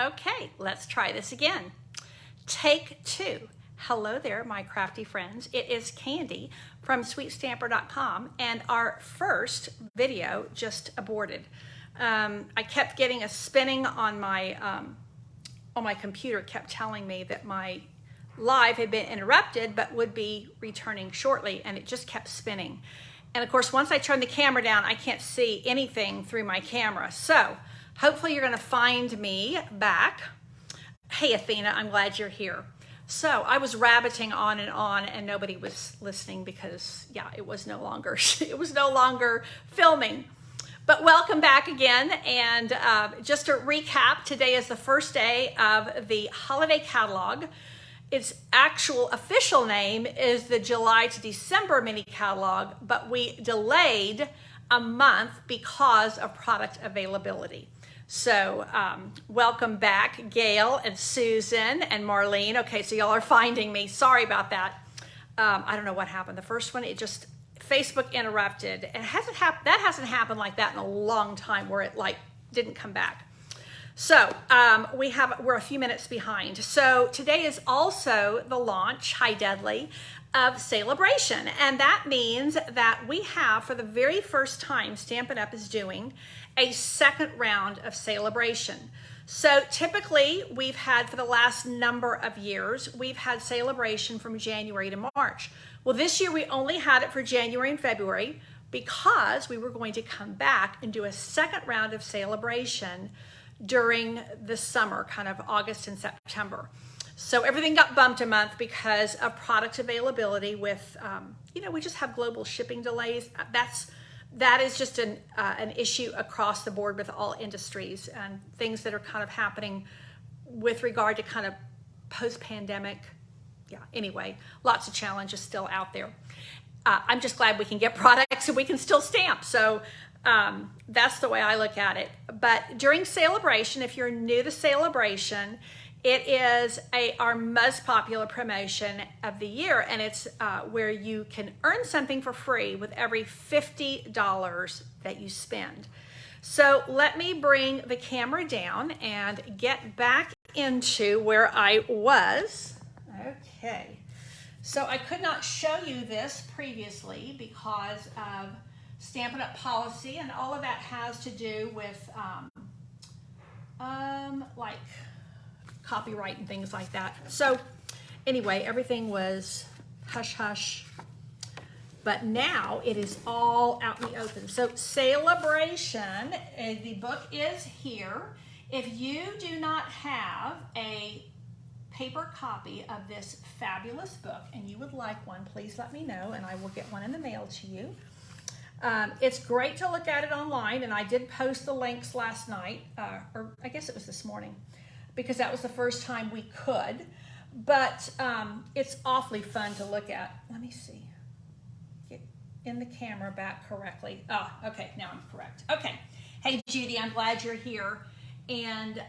Okay, let's try this again. Take two. Hello there, my crafty friends. It is Candy from sweetstamper.com, and our first video just aborted. I kept getting a spinning on my computer, kept telling me that my live had been interrupted but would be returning shortly, and it just kept spinning. And of course, once I turn the camera down, I can't see anything through my camera. So hopefully you're gonna find me back. Hey Athena, I'm glad you're here. So I was rabbiting on and nobody was listening because yeah, it was no longer filming. But welcome back again, and just to recap, today is the first day of the holiday catalog. Its actual official name is the July to December mini catalog, but we delayed a month because of product availability. So welcome back, Gail and Susan and Marlene. Okay, so y'all are finding me. Sorry about that. I don't know what happened. The first one, it just, Facebook interrupted. And that hasn't happened like that in a long time, where it like didn't come back. So we're a few minutes behind. So today is also the launch, hi Deadly, of Sale-a-Bration. And that means that we have, for the very first time, Stampin' Up! Is doing a second round of Sale-a-Bration. So typically we've had, for the last number of years, we've had Sale-a-Bration from January to March. Well, this year we only had it for January and February because we were going to come back and do a second round of Sale-a-Bration during the summer, kind of August and September. So everything got bumped a month because of product availability with, we just have global shipping delays. That is just an issue across the board with all industries and things that are kind of happening with regard to kind of post-pandemic. Yeah, anyway, lots of challenges still out there. I'm just glad we can get products and we can still stamp. So that's the way I look at it. But during Sale-a-Bration, if you're new to Sale-a-Bration, it is our most popular promotion of the year, and it's where you can earn something for free with every $50 that you spend. So let me bring the camera down and get back into where I was. Okay, so I could not show you this previously because of Stampin' Up! Policy, and all of that has to do with like copyright and things like that. So anyway, everything was hush hush, but now it is all out in the open. So Sale-a-Bration, the book is here. If you do not have a paper copy of this fabulous book and you would like one, please let me know and I will get one in the mail to you. It's great to look at it online, and I did post the links last night, or I guess it was this morning, because that was the first time we could, but it's awfully fun to look at. Let me see, get in the camera back correctly. Oh, okay, now I'm correct. Okay, hey Judy, I'm glad you're here, and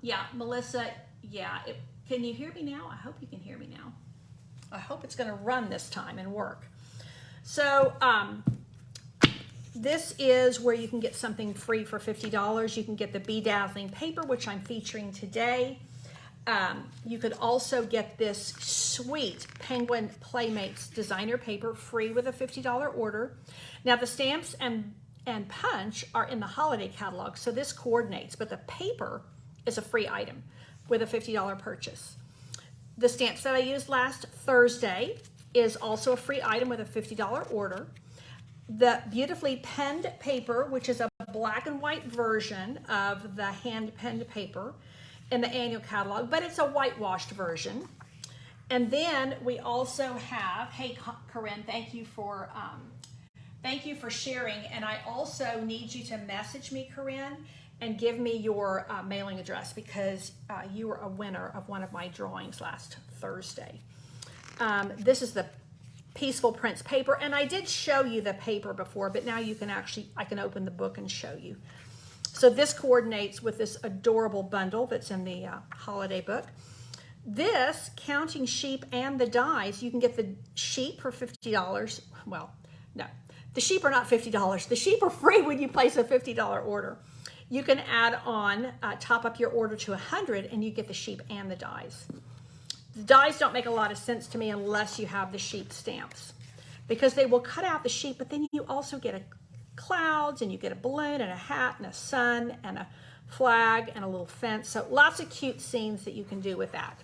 yeah, Melissa, yeah, can you hear me now? I hope you can hear me now. I hope it's gonna run this time and work. So, this is where you can get something free for $50. You can get the Be Dazzling Paper, which I'm featuring today. You could also get this sweet Penguin Playmates designer paper free with a $50 order. Now the stamps and punch are in the holiday catalog, so this coordinates, but the paper is a free item with a $50 purchase. The stamps that I used last Thursday is also a free item with a $50 order. The beautifully penned paper, which is a black and white version of the hand penned paper in the annual catalog, but it's a whitewashed version. And then we also have, hey Corinne, thank you for sharing. And I also need you to message me, Corinne, and give me your mailing address, because you were a winner of one of my drawings last Thursday. This is the Peaceful Prints paper, and I did show you the paper before, but now you can I can open the book and show you. So this coordinates with this adorable bundle that's in the holiday book. This, counting sheep and the dies, you can get the sheep for $50. Well, no, the sheep are not $50. The sheep are free when you place a $50 order. you can add on, top up your order to 100 and you get the sheep and the dies. The dies don't make a lot of sense to me unless you have the sheep stamps, because they will cut out the sheep, but then you also get a clouds and you get a balloon and a hat and a sun and a flag and a little fence. So lots of cute scenes that you can do with that.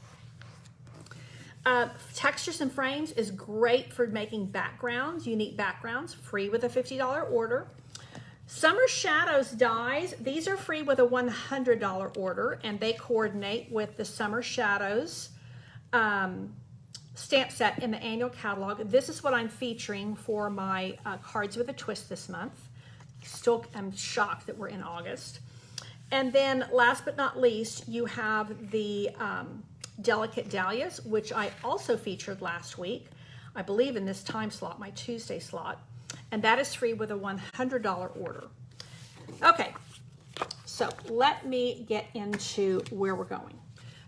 Textures and Frames is great for making backgrounds, unique backgrounds, free with a $50 order. Summer Shadows dies, these are free with a $100 order, and they coordinate with the Summer Shadows stamp set in the annual catalog. This is what I'm featuring for my Cards with a Twist this month. Still, I'm shocked that we're in August. And then last but not least, you have the Delicate Dahlias, which I also featured last week, I believe in this time slot, my Tuesday slot, and that is free with a $100 order. Okay, so let me get into where we're going.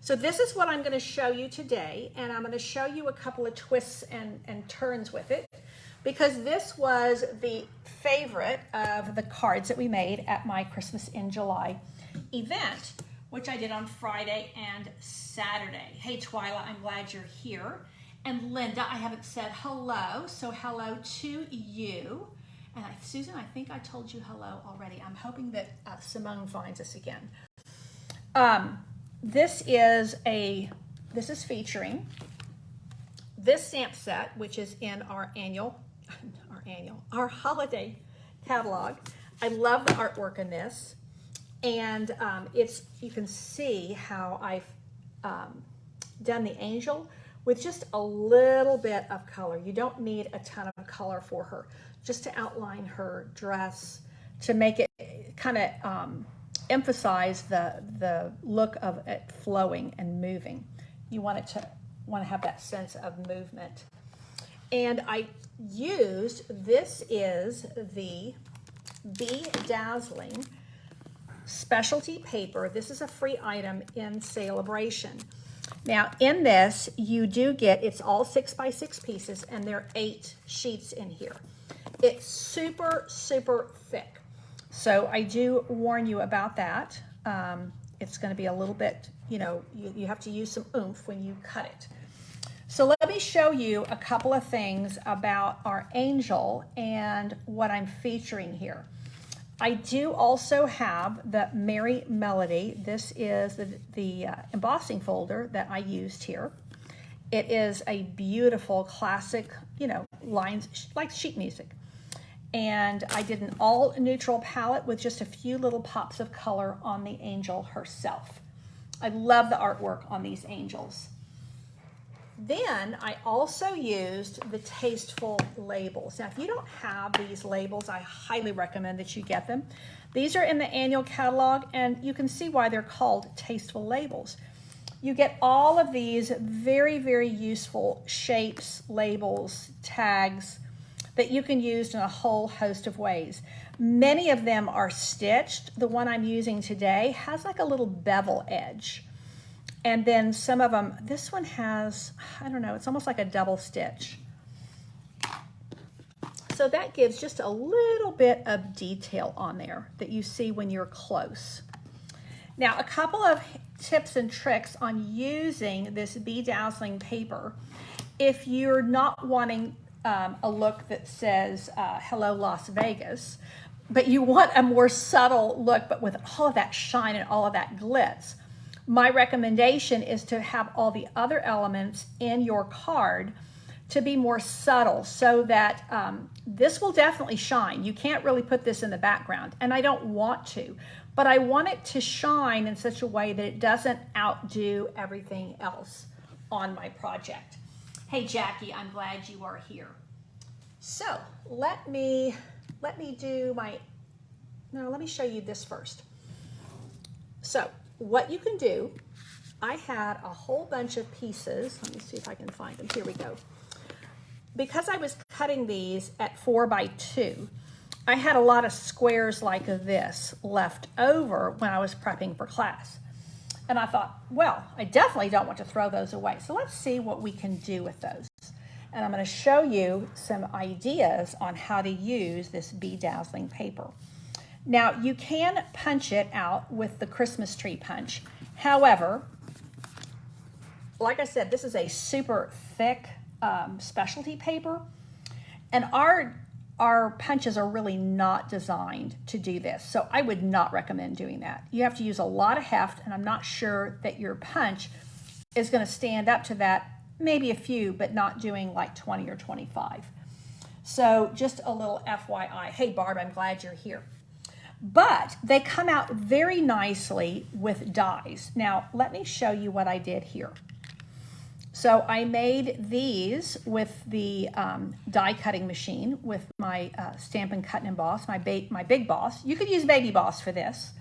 So this is what I'm going to show you today, and I'm going to show you a couple of twists and turns with it, because this was the favorite of the cards that we made at my Christmas in July event, which I did on Friday and Saturday. Hey Twyla, I'm glad you're here. And Linda, I haven't said hello, so hello to you. And Susan, I think I told you hello already. I'm hoping that Simone finds us again. This is featuring this stamp set, which is in our holiday catalog. I love the artwork in this. And you can see how I've done the angel with just a little bit of color. You don't need a ton of color for her, just to outline her dress, to make it kind of emphasize the look of it flowing and moving. You want to have that sense of movement. And I used, this is the Be Dazzling specialty paper. This is a free item in Sale-a-Bration. Now in this, you do get, it's all 6x6 pieces, and there are 8 sheets in here. It's super, super thick. So I do warn you about that. It's going to be a little bit, you have to use some oomph when you cut it. So let me show you a couple of things about our angel and what I'm featuring here. I do also have the Merry Melody. This is the embossing folder that I used here. It is a beautiful classic, lines like sheet music. And I did an all neutral palette with just a few little pops of color on the angel herself. I love the artwork on these angels. Then I also used the Tasteful labels. Now, if you don't have these labels, I highly recommend that you get them. These are in the annual catalog, and you can see why they're called Tasteful labels. You get all of these very, very useful shapes, labels, tags that you can use in a whole host of ways. Many of them are stitched. The one I'm using today has like a little bevel edge. And then some of them, this one has, I don't know, it's almost like a double stitch. So that gives just a little bit of detail on there that you see when you're close. Now, a couple of tips and tricks on using this Be Dazzling paper. If you're not wanting a look that says, hello Las Vegas, but you want a more subtle look, but with all of that shine and all of that glitz, my recommendation is to have all the other elements in your card to be more subtle, so that this will definitely shine. You can't really put this in the background, and I don't want to, but I want it to shine in such a way that it doesn't outdo everything else on my project. Hey Jackie, I'm glad you are here. So let me show you this first. So what you can do, I had a whole bunch of pieces. Let me see if I can find them. Here we go. Because I was cutting these at 4x2, I had a lot of squares like this left over when I was prepping for class. And I thought, well, I definitely don't want to throw those away. So let's see what we can do with those. And I'm going to show you some ideas on how to use this Be Dazzling paper. Now, you can punch it out with the Christmas tree punch. However, like I said, this is a super thick specialty paper, and our punches are really not designed to do this. So I would not recommend doing that. You have to use a lot of heft, and I'm not sure that your punch is going to stand up to that. Maybe a few, but not doing like 20 or 25. So just a little FYI. Hey, Barb, I'm glad you're here. But they come out very nicely with dies. Now, let me show you what I did here. So I made these with the die cutting machine with my Stampin' Cut and Emboss, my Big Boss. You could use Baby Boss for this.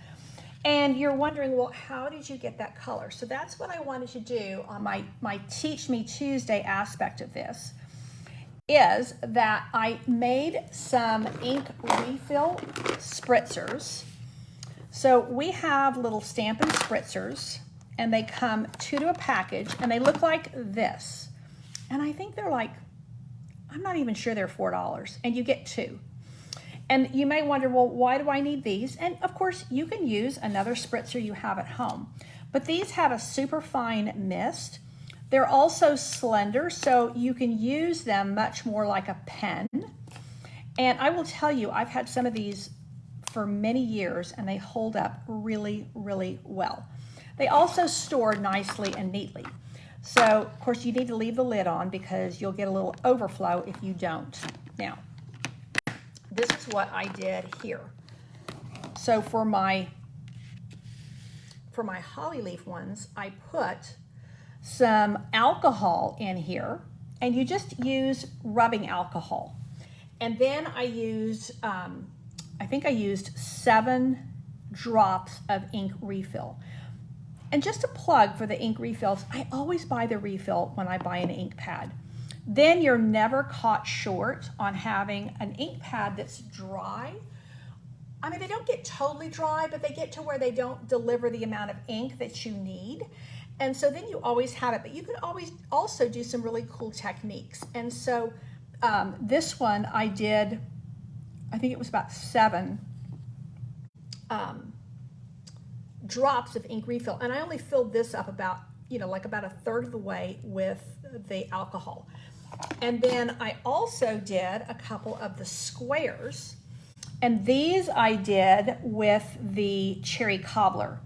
And you're wondering, well, how did you get that color? So that's what I wanted to do on my Teach Me Tuesday aspect of this, is that I made some ink refill spritzers. So we have little Stampin' Spritzers, and they come 2 to a package, and they look like this. And I think they're like, I'm not even sure they're $4, and you get 2. And you may wonder, well, why do I need these? And of course, you can use another spritzer you have at home. But these have a super fine mist. They're also slender, so you can use them much more like a pen. And I will tell you, I've had some of these for many years, and they hold up really, really well. They also store nicely and neatly. So, of course, you need to leave the lid on because you'll get a little overflow if you don't. Now, this is what I did here. So for my holly leaf ones, I put some alcohol in here, and you just use rubbing alcohol. And then I used, I think I used 7 drops of ink refill. And just a plug for the ink refills, I always buy the refill when I buy an ink pad. Then you're never caught short on having an ink pad that's dry. I mean, they don't get totally dry, but they get to where they don't deliver the amount of ink that you need. And so then you always have it, but you can always also do some really cool techniques. And so this one I did, I think it was about 7 drops of ink refill. And I only filled this up about, like about a third of the way with the alcohol. And then I also did a couple of the squares, and these I did with the cherry cobbler.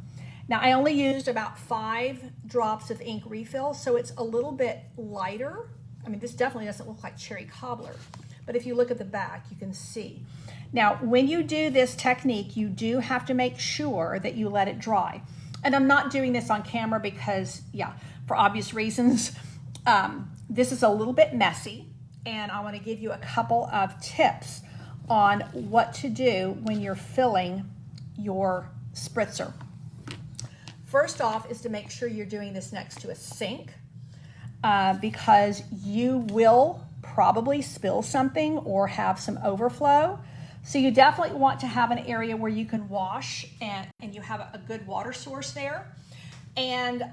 Now I only used about 5 drops of ink refill, so it's a little bit lighter. I mean, this definitely doesn't look like cherry cobbler, but if you look at the back, you can see. Now, when you do this technique, you do have to make sure that you let it dry. And I'm not doing this on camera because, yeah, for obvious reasons. This is a little bit messy, and I want to give you a couple of tips on what to do when you're filling your spritzer. First off is to make sure you're doing this next to a sink because you will probably spill something or have some overflow. So you definitely want to have an area where you can wash and you have a good water source there. And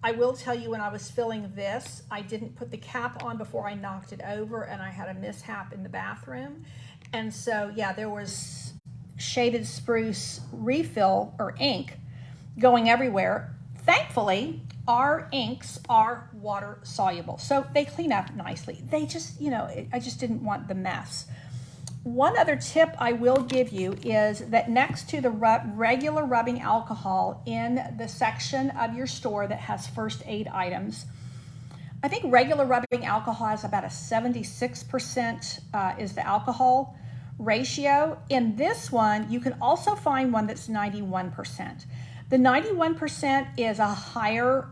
I will tell you, when I was filling this, I didn't put the cap on before I knocked it over, and I had a mishap in the bathroom. And so, yeah, there was shaded spruce refill or ink going everywhere. Thankfully, our inks are water soluble, so they clean up nicely. They just, I just didn't want the mess. One other tip I will give you is that next to the regular rubbing alcohol in the section of your store that has first aid items, I think regular rubbing alcohol has about a 76% is the alcohol ratio. In this one, you can also find one that's 91%. The 91% is a higher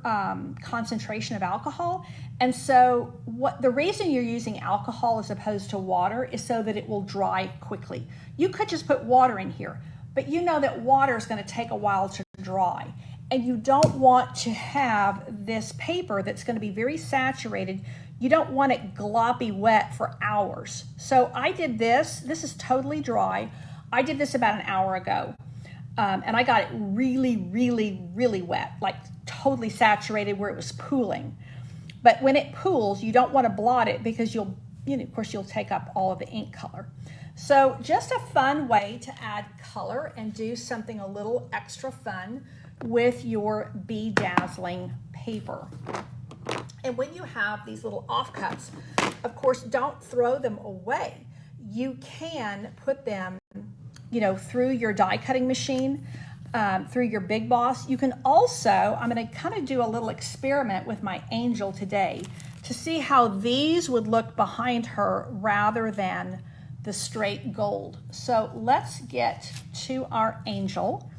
concentration of alcohol. And so the reason you're using alcohol as opposed to water is so that it will dry quickly. You could just put water in here, but you know that water is going to take a while to dry. And you don't want to have this paper that's going to be very saturated. You don't want it gloppy wet for hours. So I did this. This is totally dry. I did this about an hour ago. And I got it really, really, really wet, like totally saturated where it was pooling. But when it pools, you don't want to blot it because of course, you'll take up all of the ink color. So just a fun way to add color and do something a little extra fun with your Be Dazzling paper. And when you have these little offcuts, of course, don't throw them away. You can put them, you know, through your die cutting machine, through your Big Boss. You can also, I'm going to kind of do a little experiment with my angel today to see how these would look behind her rather than the straight gold. So let's get to our angel.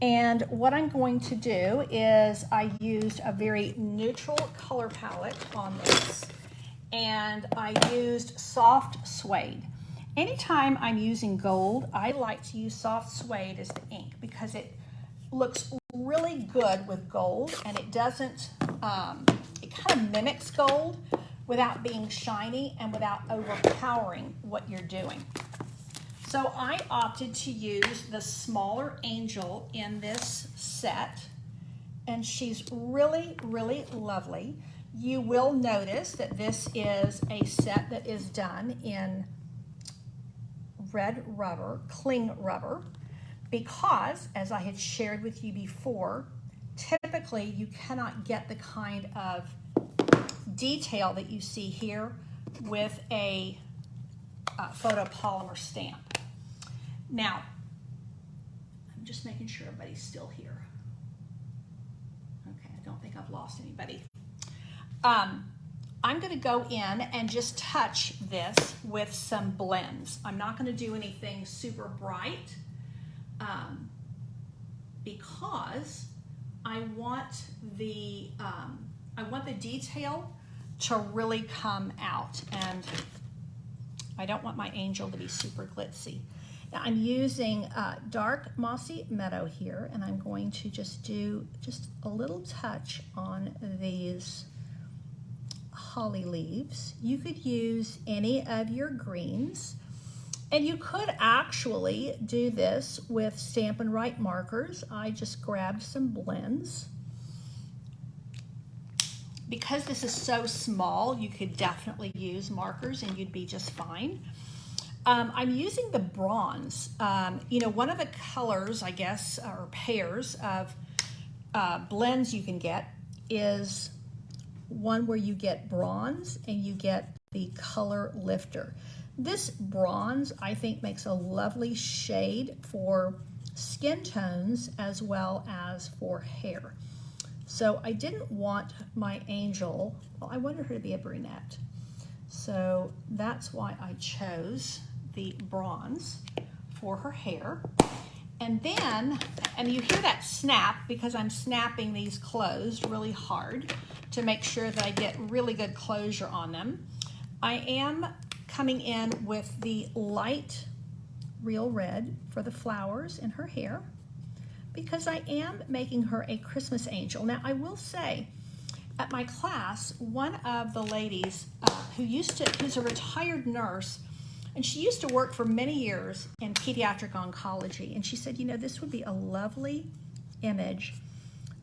And what I'm going to do is I used a very neutral color palette on this, and I used soft suede. Anytime I'm using gold, I like to use soft suede as the ink because it looks really good with gold, and it doesn't, it kind of mimics gold without being shiny and without overpowering what you're doing. So I opted to use the smaller angel in this set, and she's really, really lovely. You will notice that this is a set that is done in red rubber, cling rubber, because, as I had shared with you before, typically you cannot get the kind of detail that you see here with a photopolymer stamp. Now, I'm just making sure everybody's still here. Okay, I don't think I've lost anybody. I'm going to go in and just touch this with some blends. I'm not going to do anything super bright because I want the detail to really come out, and I don't want my angel to be super glitzy. Now I'm using dark mossy meadow here, and I'm going to just do just a little touch on these holly leaves. You could use any of your greens, and you could actually do this with Stampin' Write markers. I just grabbed some blends. Because this is so small, you could definitely use markers and you'd be just fine. I'm using the bronze. You know, one of the colors, I guess, or pairs of blends you can get is one where you get bronze and you get the color lifter. This bronze, I think, makes a lovely shade for skin tones as well as for hair. So I didn't want my angel, well, I wanted her to be a brunette. So that's why I chose the bronze for her hair. And then, and you hear that snap because I'm snapping these closed really hard to make sure that I get really good closure on them. I am coming in with the light real red for the flowers in her hair, because I am making her a Christmas angel. Now, I will say, at my class, one of the ladies who's a retired nurse, and she used to work for many years in pediatric oncology, and she said, you know, this would be a lovely image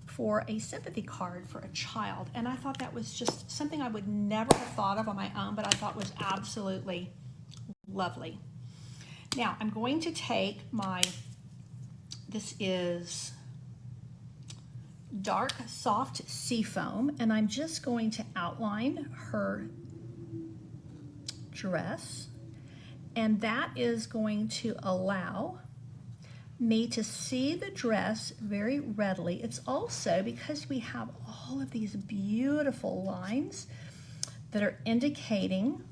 for a sympathy card for a child. And I thought that was just something I would never have thought of on my own, but I thought was absolutely lovely. Now, I'm going to take my, this is dark soft seafoam, and I'm just going to outline her dress, and that is going to allow me to see the dress very readily. It's also because we have all of these beautiful lines that are indicating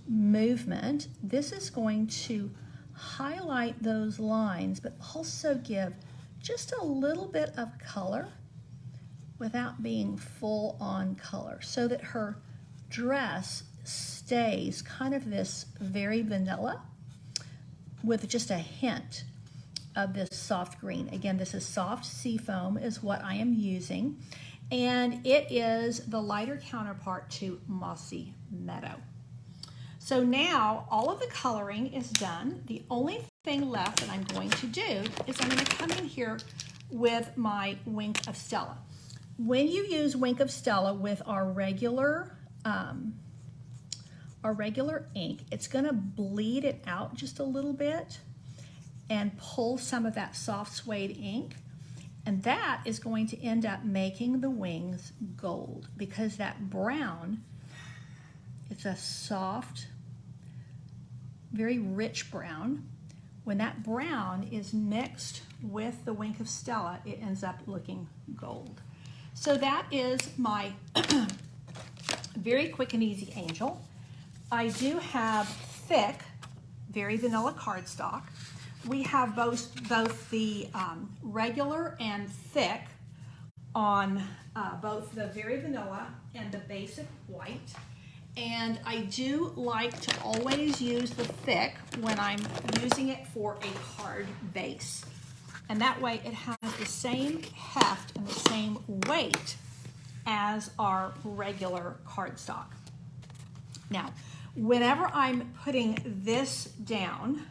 movement. This is going to highlight those lines, but also give just a little bit of color without being full on color, so that her dress stays kind of this very vanilla with just a hint of this soft green. Again, this is soft seafoam is what I am using, and it is the lighter counterpart to Mossy Meadow. So now all of the coloring is done. The only thing left that I'm going to do is I'm going to come in here with my Wink of Stella. When you use Wink of Stella with our regular our regular ink, it's gonna bleed it out just a little bit and pull some of that soft suede ink. And that is going to end up making the wings gold, because that brown, it's a soft, very rich brown. When that brown is mixed with the Wink of Stella, it ends up looking gold. So that is my very quick and easy angel. I do have thick, very vanilla cardstock. We have both the regular and thick on both the very vanilla and the basic white. And I do like to always use the thick when I'm using it for a card base. And that way it has the same heft and the same weight as our regular cardstock. Now, whenever I'm putting this down,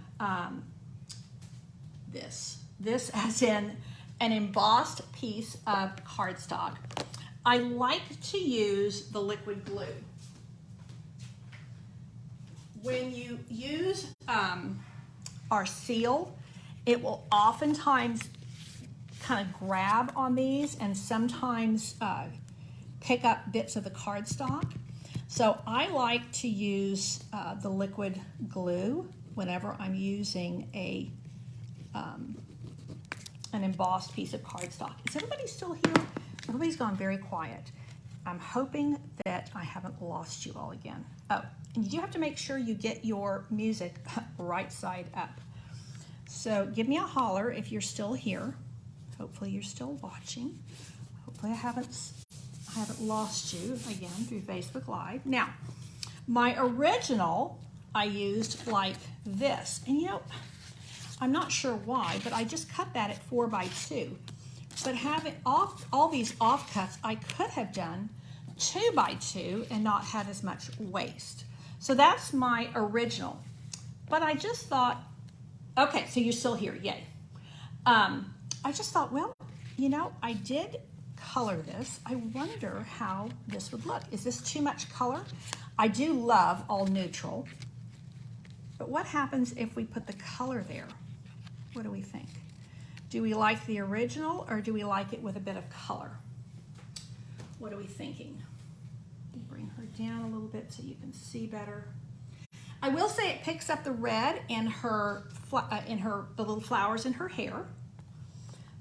this as in an embossed piece of cardstock, I like to use the liquid glue. When you use our seal, it will oftentimes kind of grab on these and sometimes pick up bits of the cardstock. So I like to use the liquid glue whenever I'm using an embossed piece of cardstock. Is everybody still here? Everybody's gone very quiet. I'm hoping that I haven't lost you all again. Oh, and you do have to make sure you get your music right side up. So give me a holler if you're still here. Hopefully you're still watching. Hopefully I haven't lost you again through Facebook Live. Now, my original I used like this. And you know, I'm not sure why, but I just cut that at 4x2. But having all these offcuts, I could have done 2x2 and not had as much waste. So that's my original. But I just thought, okay, so you're still here, yay. I just thought, well, you know, I did color this. I wonder how this would look. Is this too much color? I do love all neutral. But what happens if we put the color there? What do we think? Do we like the original or do we like it with a bit of color? What are we thinking? Bring her down a little bit so you can see better. I will say it picks up the red in the little flowers in her hair.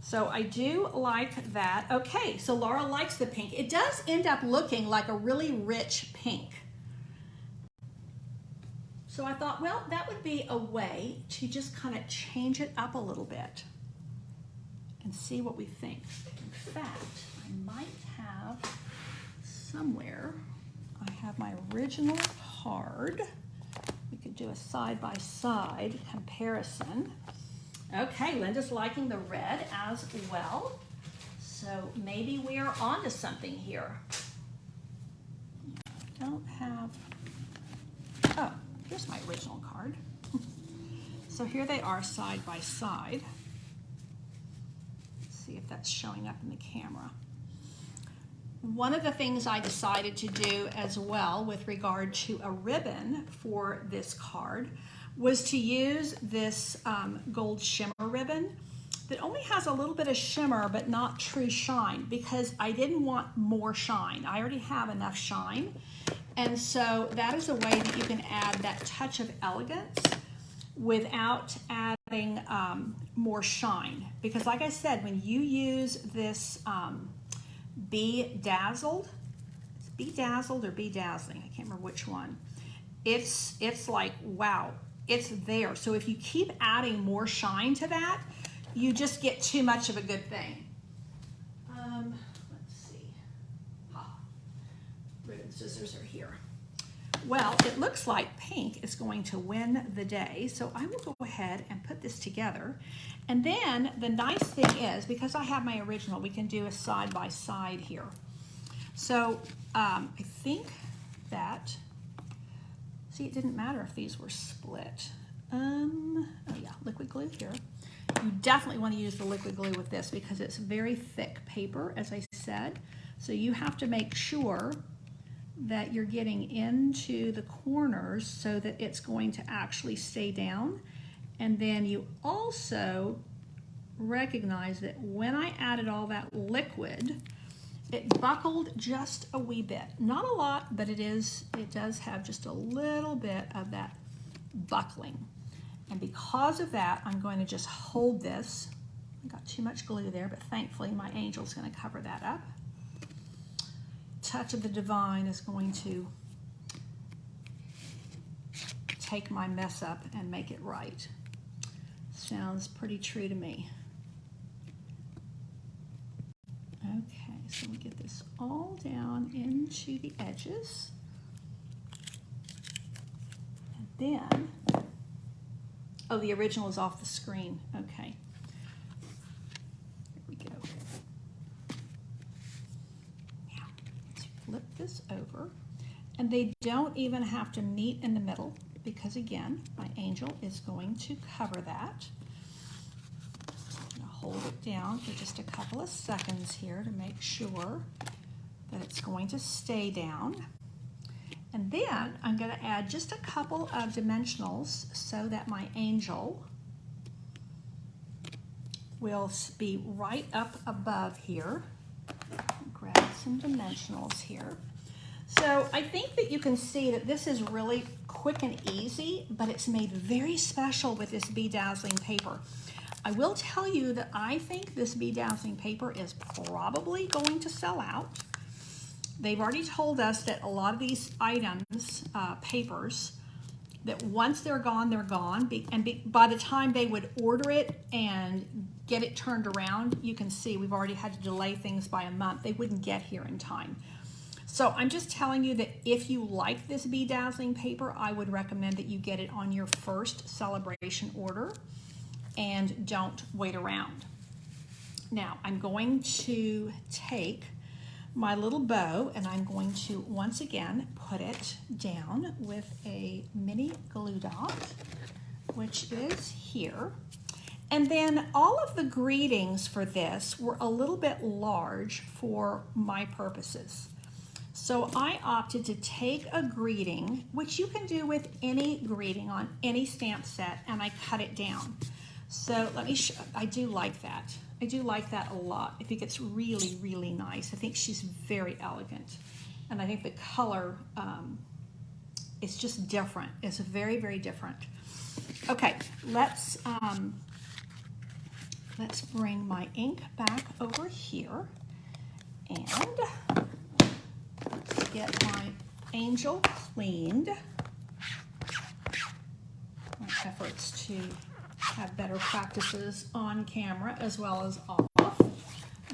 So I do like that. Okay, so Laura likes the pink. It does end up looking like a really rich pink. So I thought, well, that would be a way to just kind of change it up a little bit and see what we think. In fact, I might have somewhere, I have my original card. We could do a side-by-side comparison. Okay, Linda's liking the red as well. So maybe we are onto something here. I don't have, oh, here's my original card. So here they are side by side. Let's see if that's showing up in the camera. One of the things I decided to do as well with regard to a ribbon for this card was to use this gold shimmer ribbon that only has a little bit of shimmer but not true shine, because I didn't want more shine. I already have enough shine. And so that is a way that you can add that touch of elegance without adding more shine. Because like I said, when you use this Be Dazzled, it's Be Dazzled or Be Dazzling, I can't remember which one. It's like, wow, it's there. So if you keep adding more shine to that, you just get too much of a good thing. Let's see. Ribbon scissors are here. Well, it looks like pink is going to win the day, so I will go ahead and put this together. And then the nice thing is, because I have my original, we can do a side-by-side here. So I think that, see, it didn't matter if these were split. Oh yeah, liquid glue here. You definitely want to use the liquid glue with this because it's very thick paper, as I said. So you have to make sure that you're getting into the corners so that it's going to actually stay down. And then you also recognize that when I added all that liquid, it buckled just a wee bit. Not a lot, but it does have just a little bit of that buckling. And because of that, I'm going to just hold this. I got too much glue there, but thankfully my angel's going to cover that up. Touch of the Divine is going to take my mess up and make it right. Sounds pretty true to me. Okay, so we get this all down into the edges. And then, oh, the original is off the screen. Okay. Here we go. Now, let's flip this over. And they don't even have to meet in the middle because, again, my angel is going to cover that. I'm going to hold it down for just a couple of seconds here to make sure that it's going to stay down. And then I'm going to add just a couple of dimensionals so that my angel will be right up above here. Grab some dimensionals here. So I think that you can see that this is really quick and easy, but it's made very special with this Be Dazzling paper. I will tell you that I think this Be Dazzling paper is probably going to sell out. They've already told us that a lot of these items, papers, that once they're gone, they're gone. By the time they would order it and get it turned around, you can see we've already had to delay things by a month. They wouldn't get here in time. So I'm just telling you that if you like this Be Dazzling paper, I would recommend that you get it on your first Sale-a-Bration order and don't wait around. Now I'm going to take my little bow and I'm going to once again put it down with a mini glue dot, which is here. And then all of the greetings for this were a little bit large for my purposes. So I opted to take a greeting, which you can do with any greeting on any stamp set, and I cut it down. So let me show, I do like that. I do like that a lot. I think it's really, really nice. I think she's very elegant. And I think the color, it's just different. It's very, very different. Okay, let's bring my ink back over here and get my angel cleaned. My efforts to have better practices on camera as well as off.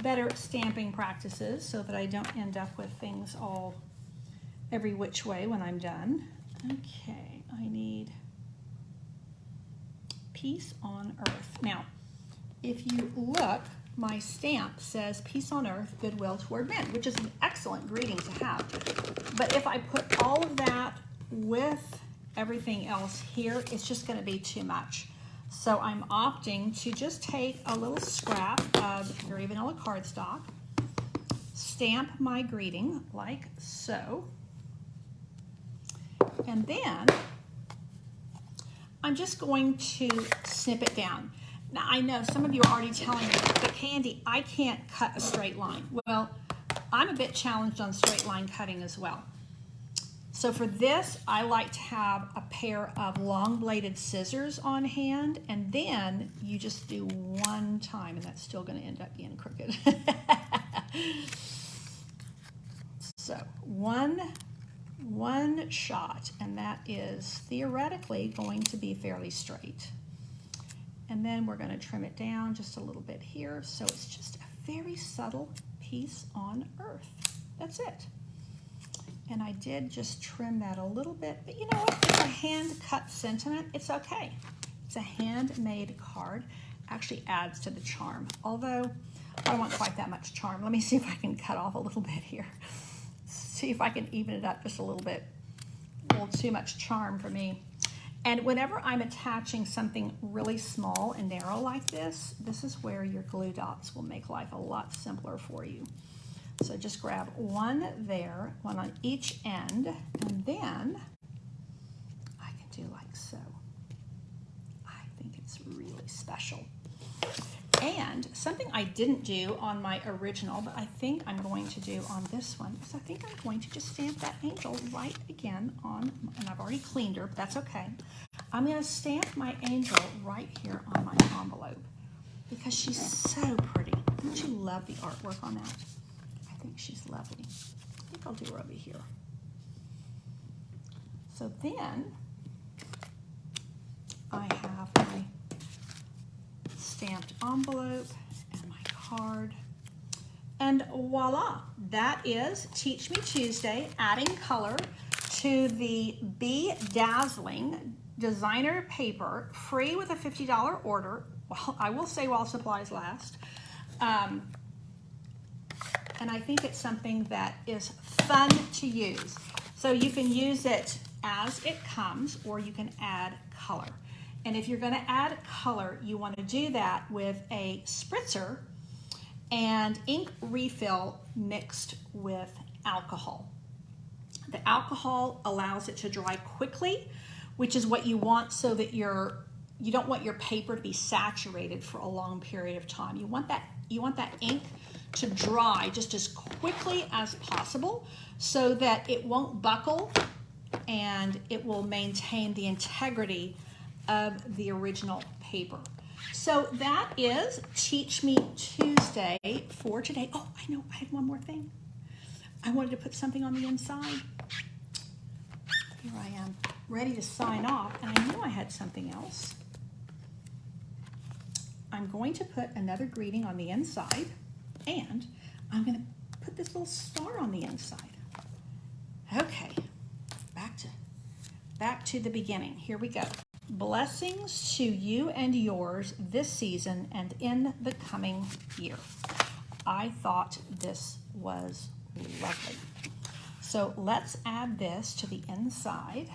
Better stamping practices so that I don't end up with things all every which way when I'm done. Okay, I need Peace on Earth. Now, if you look, my stamp says Peace on Earth, Goodwill Toward Men, which is an excellent greeting to have. But if I put all of that with everything else here, it's just going to be too much. So I'm opting to just take a little scrap of very vanilla cardstock, stamp my greeting like so, and then I'm just going to snip it down. Now I know some of you are already telling me, but Candy, I can't cut a straight line. Well, I'm a bit challenged on straight line cutting as well. So for this, I like to have a pair of long bladed scissors on hand, and then you just do one time, and that's still going to end up being crooked. So one shot, and that is theoretically going to be fairly straight. And then we're going to trim it down just a little bit here, so it's just a very subtle Peace on Earth. That's it. And I did just trim that a little bit, but you know what? It's a hand-cut sentiment. It's okay. It's a handmade card. Actually adds to the charm, although I don't want quite that much charm. Let me see if I can cut off a little bit here. See if I can even it up just a little bit. A little too much charm for me. And whenever I'm attaching something really small and narrow like this, this is where your glue dots will make life a lot simpler for you. So just grab one there, one on each end, and then I can do like so. I think it's really special. And something I didn't do on my original, but I think I'm going to do on this one, is I think I'm going to just stamp that angel right again on, and I've already cleaned her, but that's okay. I'm going to stamp my angel right here on my envelope because she's so pretty. Don't you love the artwork on that? I think she's lovely. I think I'll do her over here. So then I have my stamped envelope and my card, and voila, that is Teach Me Tuesday, adding color to the Be Dazzling designer paper, free with a $50 order. Well, I will say while supplies last. And I think it's something that is fun to use. So you can use it as it comes, or you can add color. And if you're going to add color, you want to do that with a spritzer and ink refill mixed with alcohol. The alcohol allows it to dry quickly, which is what you want, so that you don't want your paper to be saturated for a long period of time. You want that ink to dry just as quickly as possible so that it won't buckle and it will maintain the integrity of the original paper. So that is Teach Me Tuesday for today. Oh, I know, I had one more thing. I wanted to put something on the inside. Here I am, ready to sign off, and I knew I had something else. I'm going to put another greeting on the inside, and I'm going to put this little star on the inside. Okay, back to the beginning. Here we go. Blessings to you and yours this season and in the coming year. I thought this was lovely. So let's add this to the inside.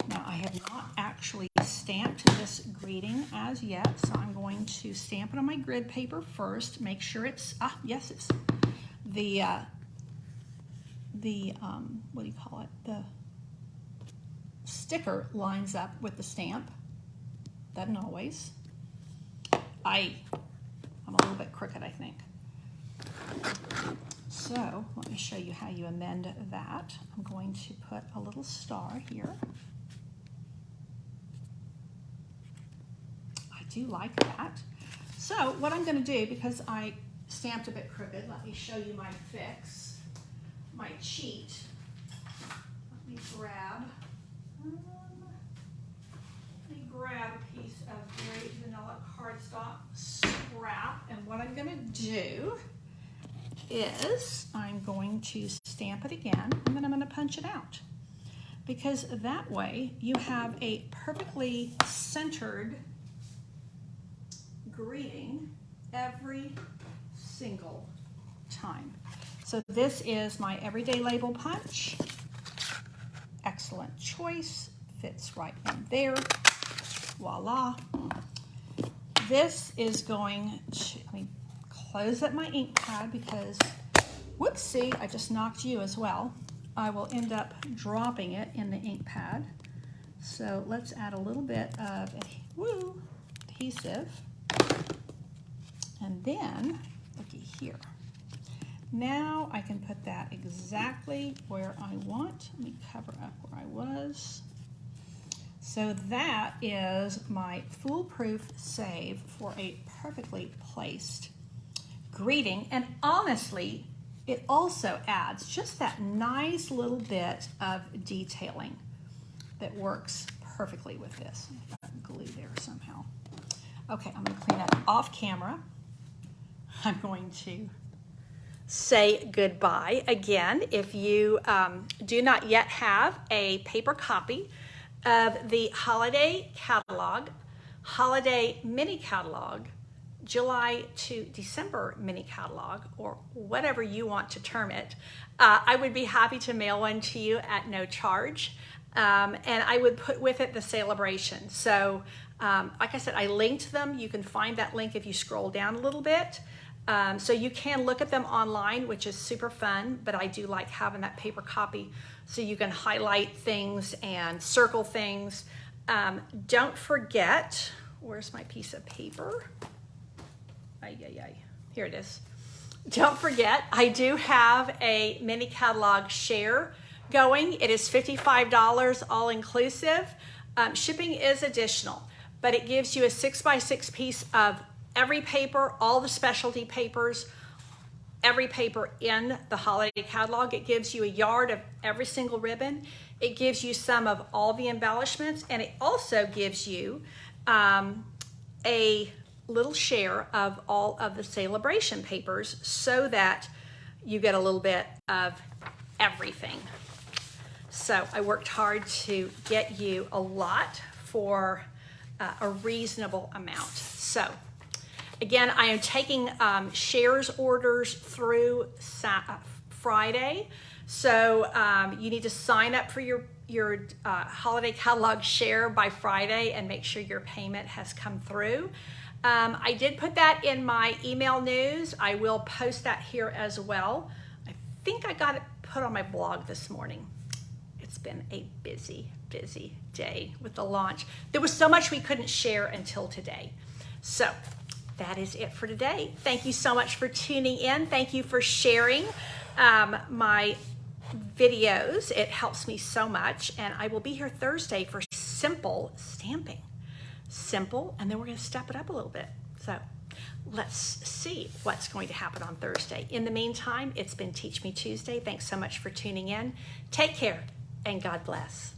Now I have not actually stamped this greeting as yet, so I'm going to stamp it on my grid paper first. Make sure it's, yes, it's the what do you call it? The sticker lines up with the stamp. Doesn't always. I'm a little bit crooked, I think. So let me show you how you amend that. I'm going to put a little star here. I do like that. So what I'm going to do, because I stamped a bit crooked, let me show you my fix, my cheat. Let me grab a piece of very vanilla cardstock scrap, and what I'm going to do is I'm going to stamp it again, and then I'm going to punch it out, because that way you have a perfectly centered greeting every single time. So this is my everyday label punch. Excellent choice, fits right in there. Voila. This is going to, let me close up my ink pad because, whoopsie, I just knocked you as well. I will end up dropping it in the ink pad. So let's add a little bit of adhesive. And then, looky here. Now I can put that exactly where I want. Let me cover up where I was. So that is my foolproof save for a perfectly placed greeting. And honestly, it also adds just that nice little bit of detailing that works perfectly with this. I've got glue there somehow. Okay, I'm going to clean that off camera. I'm going to say goodbye again. If you do not yet have a paper copy of the holiday catalog, holiday mini catalog, July to December mini catalog, or whatever you want to term it, I would be happy to mail one to you at no charge. And I would put with it the Sale-a-Bration. So like I said, I linked them. You can find that link if you scroll down a little bit. So you can look at them online, which is super fun, but I do like having that paper copy so you can highlight things and circle things. Don't forget, where's my piece of paper? Here it is. Don't forget, I do have a mini catalog share going. It is $55 all inclusive. Shipping is additional, but it gives you a 6x6 piece of every paper, all the specialty papers, every paper in the holiday catalog. It gives you a yard of every single ribbon. It gives you some of all the embellishments, and it also gives you a little share of all of the Sale-a-Bration papers so that you get a little bit of everything. So I worked hard to get you a lot for a reasonable amount. So again, I am taking shares orders through Friday. So you need to sign up for your holiday catalog share by Friday and make sure your payment has come through. I did put that in my email news. I will post that here as well. I think I got it put on my blog this morning. It's been a busy, busy day with the launch. There was so much we couldn't share until today. So that is it for today. Thank you so much for tuning in. Thank you for sharing my videos. It helps me so much. And I will be here Thursday for simple stamping. Simple, and then we're going to step it up a little bit. So let's see what's going to happen on Thursday. In the meantime, it's been Teach Me Tuesday. Thanks so much for tuning in. Take care, and God bless.